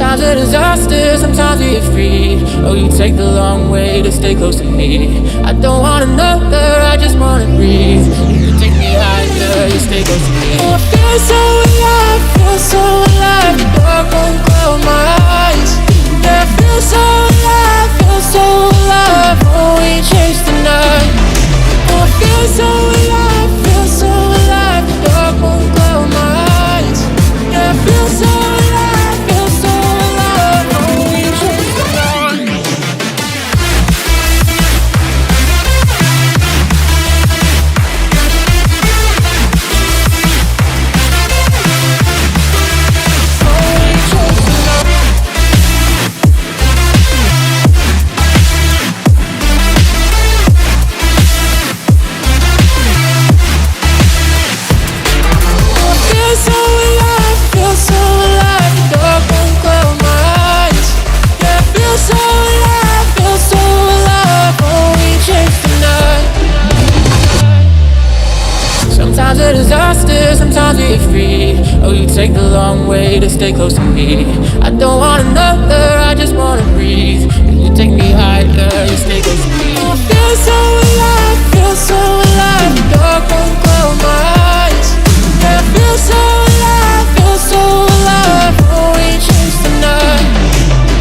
Sometimes a disaster, sometimes we get free. Oh, you take the long way to stay close to me. I don't want another, I just wanna breathe. You take me higher, you stay close to me. Oh, I feel so alive, feel so alive. The dark won't close my eyes. Yeah, I feel so alive, feel so alive. Oh, we chase the night. Oh, I feel so alive, feel so alive. The dark won't close my eyes. Yeah, I feel so alive, feel so alive. Oh, we chase the night. Sometimes a disaster, sometimes we get free. Oh, you take the long way to stay close to me. I don't want another, I just wanna breathe. You take me higher, you stay close to me. I feel so alive, feel so alive. The dark won't close my eyes. Yeah, I feel so alive, feel so alive. Oh, we chase the night.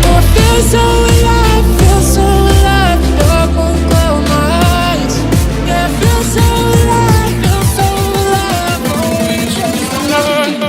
Oh, I feel so alive, feel so alive. The dark won't close my eyes. Yeah, I feel so alive, feel so alive. Oh, we chase the night.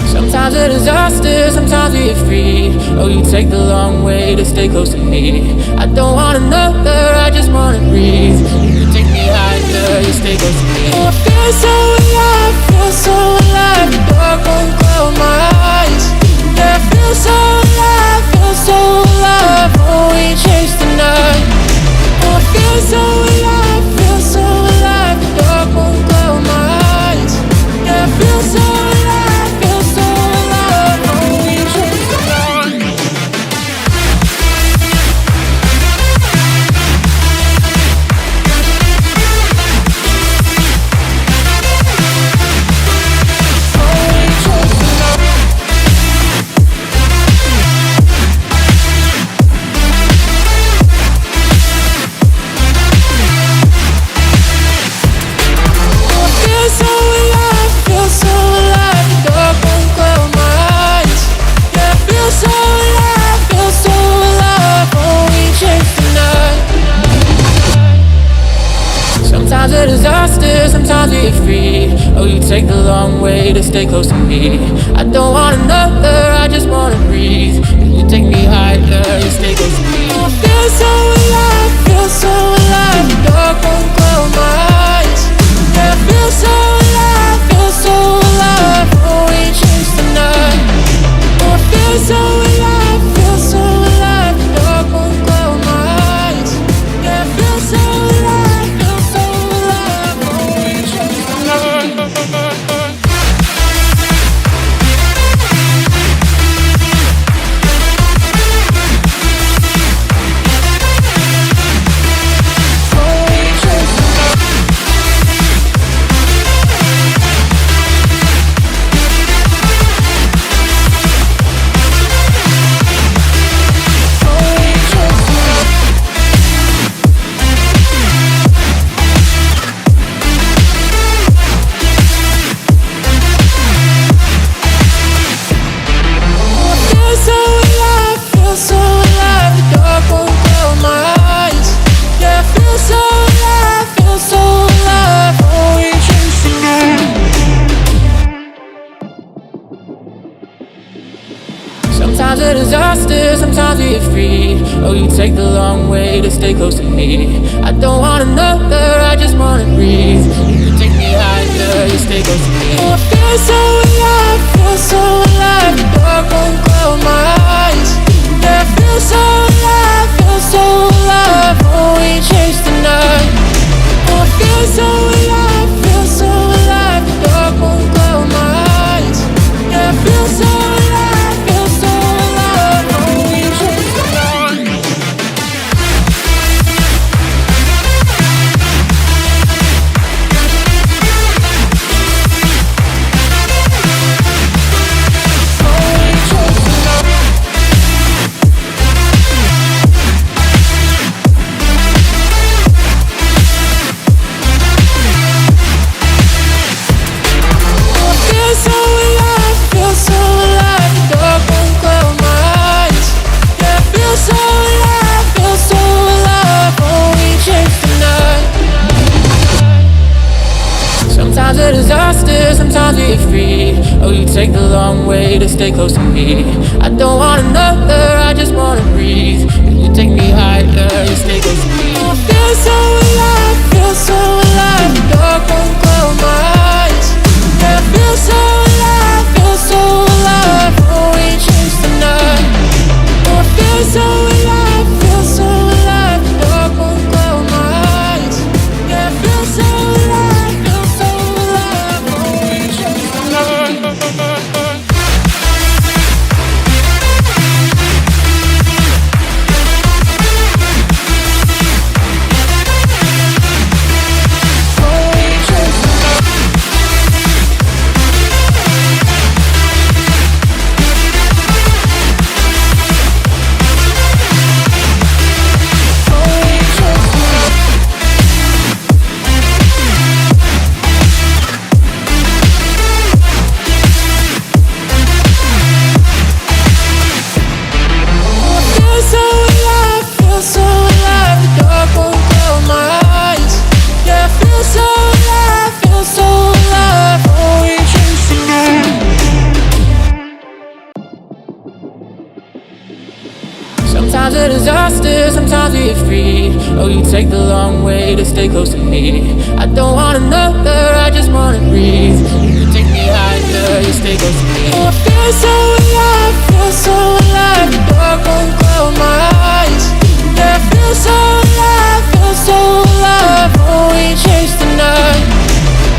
Sometimes a disaster, sometimes we get free. Oh, you take the long way to stay close to me. I don't want another, I just wanna breathe. You take me higher, you stay close to me. Oh, I feel so alive, feel so alive. The dark won't close my eyes. Yeah, I feel so alive, feel so alive. Oh, we chase the night. Oh, I feel so alive, feel so alive. The dark won't close my eyes. Yeah, I feel so alive, feel so alive. Oh, we chase the night. Sometimes a disaster, sometimes we get free. Oh, you take the long way to stay close to me. I don't want another, I just wanna breathe. You take me higher, you stay close to me. I feel so alive, feel so alive. The dark won't close my eyes. Yeah, I feel so alive, feel so alive. Oh, we chase the night. Oh, I feel so alive, feel so alive. The dark won't close my eyes. Yeah, I feel so alive, feel so alive. Oh, we chase the night. Oh, we chase the night. a disaster, sometimes we get free. Oh, you take the long way to stay close to me. I don't want another, I just wanna breathe. You take me higher, you stay close to me. Oh, I feel so alive, feel so alive. The dark won't close my eyes. Yeah, I feel so alive, feel so alive. Oh, we chase the night. Oh, I feel so alive, feel so alive. The dark won't close my eyes. Yeah, I feel so alive, feel so alive. Oh, we chase the night. Sometimes a disaster, sometimes we get free. Oh, you take the long way to stay close to me. I don't want another, I just wanna breathe. You take me higher, you stay close to me. I feel so alive, feel so alive. The dark won't close my eyes. Yeah, I feel so alive, feel so alive. Oh, we chase the night. Oh, I feel so alive, feel so alive. The dark won't close my eyes. Yeah, I feel so alive, feel so alive. Oh, we chase the night. Sometimes a disaster, sometimes we get free. Oh, you take the long way to stay close to me. I don't want another, I just wanna breathe. You take me higher, you stay close to me. Oh, I feel so alive, feel so alive. The dark won't close my eyes. Yeah, I feel so alive, feel so alive. Oh, we chase the night.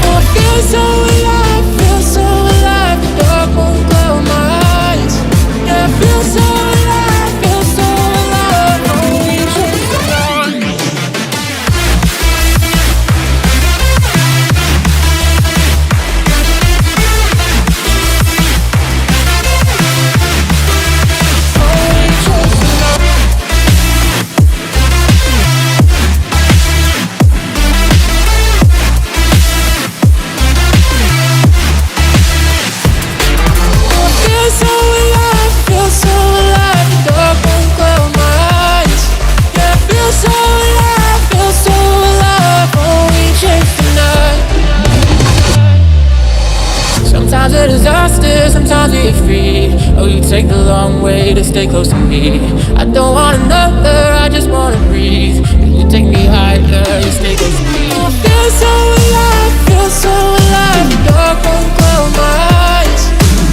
Oh, I feel so alive, feel so alive. The dark won't close my eyes. Yeah, I feel so alive, feel so alive. Oh, we chase the night. Sometimes a disaster, sometimes we get free. Oh, you take the long way to stay close to me. I don't want another, I just wanna breathe. You take me higher, you stay close to me. I feel so alive, feel so alive. The dark won't close my eyes.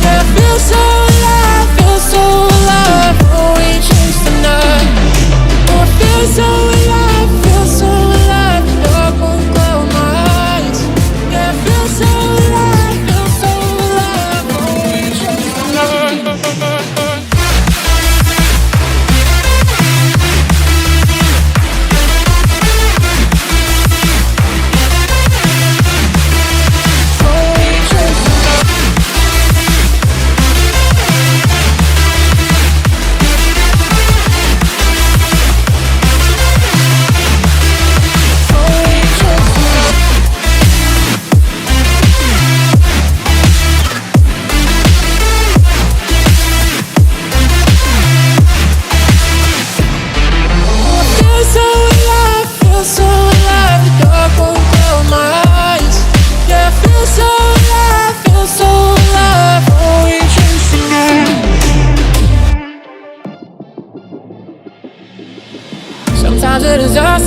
Yeah, I feel so alive, feel so alive. Oh, we chase the night. Oh, I feel so alive, feel so alive. The dark won't close my eyes. Yeah, I feel so alive, feel so alive. Oh, we chase the night.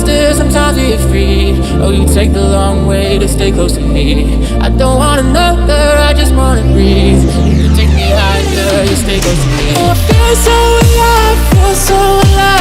disaster, sometimes we get free. Oh, you take the long way to stay close to me. I don't want another, I just wanna breathe. You take me higher, you stay close to me. Oh, I feel so alive,